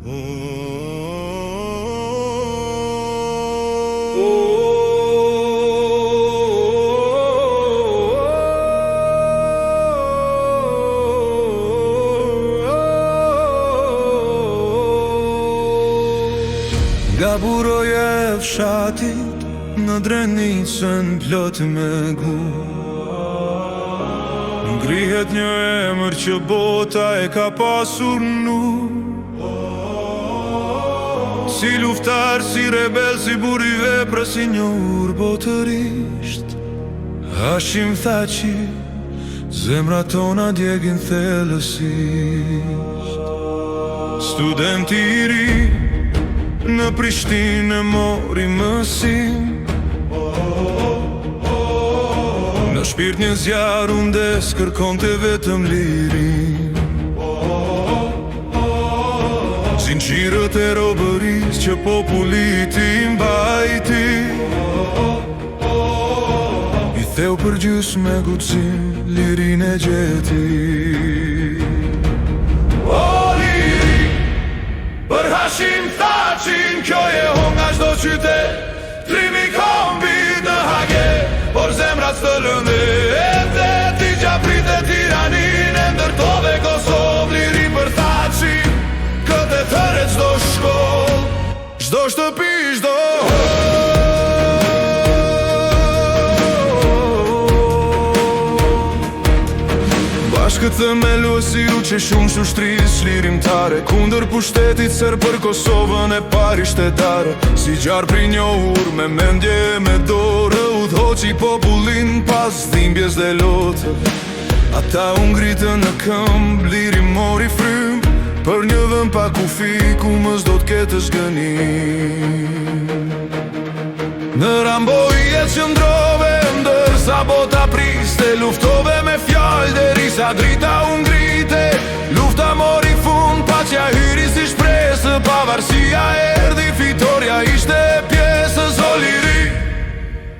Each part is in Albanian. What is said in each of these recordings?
Nga buroje e fshatit në drenicën plot me gu, ngrihet një emër që bota e ka pasur nuk. Si luftar, si rebel, si buri vepra, si një ur botërisht. Hashim Thaçi, zemra tona djegin thellësisht. Studenti i ri në Prishtinë mori mësim, në shpirt një zjarr undes kërkonte vetëm lirin. Sinqirët e robëris që populli ti mbajti, i theu për gjysmë me guxim, lirin e gjeti. Për Hashim Thaçin kjo je honga çdo qytet, trimi kombit në hage, por zemrat së lënde e ti gjaprit e tiranin e ndërtove Kosovë. Liri për Thaçin, këtë e tëre çdo shkoll, çdo shtëpi, çdo bashkët themeluesi u që shumë shtrisë shlirimtare, kundër pushtetit ser për Kosovën e pari shtetare. Si gjarë pri një ur me mendje e me dorë, udhëhoqi popullin pas dhimbjes dhe lotë. Ata u ngritën në këmbë, liri mori frym për një vend pa kufi ku mës do t'ketë zgënim. Në Ramboj e qëndrove ndërsa bota priste, luftove me fjallë derisa drita u ngrite. Lufta mori fund, paqja hyri si shpresë, pavarësia erdhi, fitoria ishte pjesës. O liri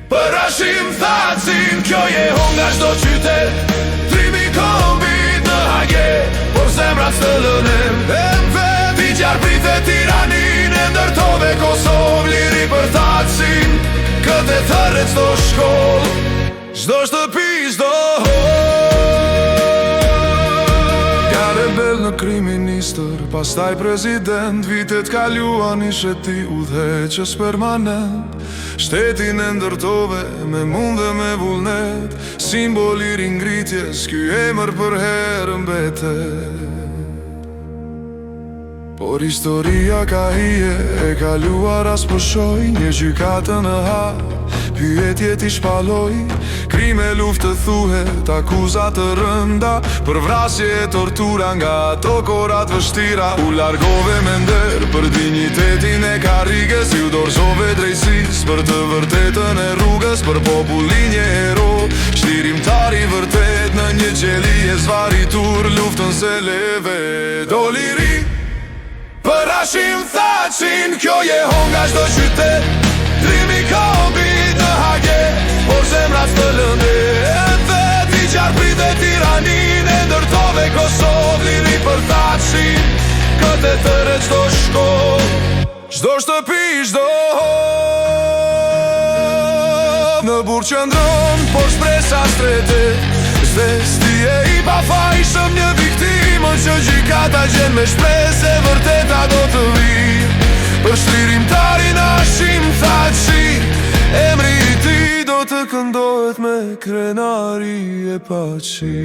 për Hashim Thaçin, kjo je honga çdo qytet, trimi kombit në hage, por zemrat së lënem e vet i gjarë prite tiranin e ndërtove Kosovë. Liri për Thaçin, këtë e thërre çdo shkoll, çdo shtëpi, çdo ja rebel në kriministër, pastaj prezident, vitet kaluan ishe ti udhëheqës permanent. Shtetin e ndërtove me mund dhe me vullnet, simbol i ringritjes, ky emër për herë mbetet. Por historia ka hije, e kaluar as përshoj, një gjykatë në hap, pyetjet i shpaloj. Krime, luftë thuhet, akuzat të rënda, për vrasje e tortura nga ato korat vështira. U largove me nder për dignitetin e karrigës, ju dorëzove drejtësis për të vërtetën e rrugës, për popullin një hero, shlirimtar i vërtet në një gjeli e zvaritur, luftën se leve. Do liri për Hashim Thaçin, kjo je honga çdo qytet, trimi kombit në hage, por zemrat së lënde e vet i gjarë prite tiranin e ndërtove Kosovë. Liri për Thaçin, këtë e tëre çdo shkoll, çdo shtëpi, çdo në burë qëndron, por shpresa strete, zvestije i pafajshëm, një viktimë që gjykata gjen me shpresë e vërteta do të vi. Për shlirimtarin Hashim Thaçi, emri i tij do të këndohet me krenari e paçi.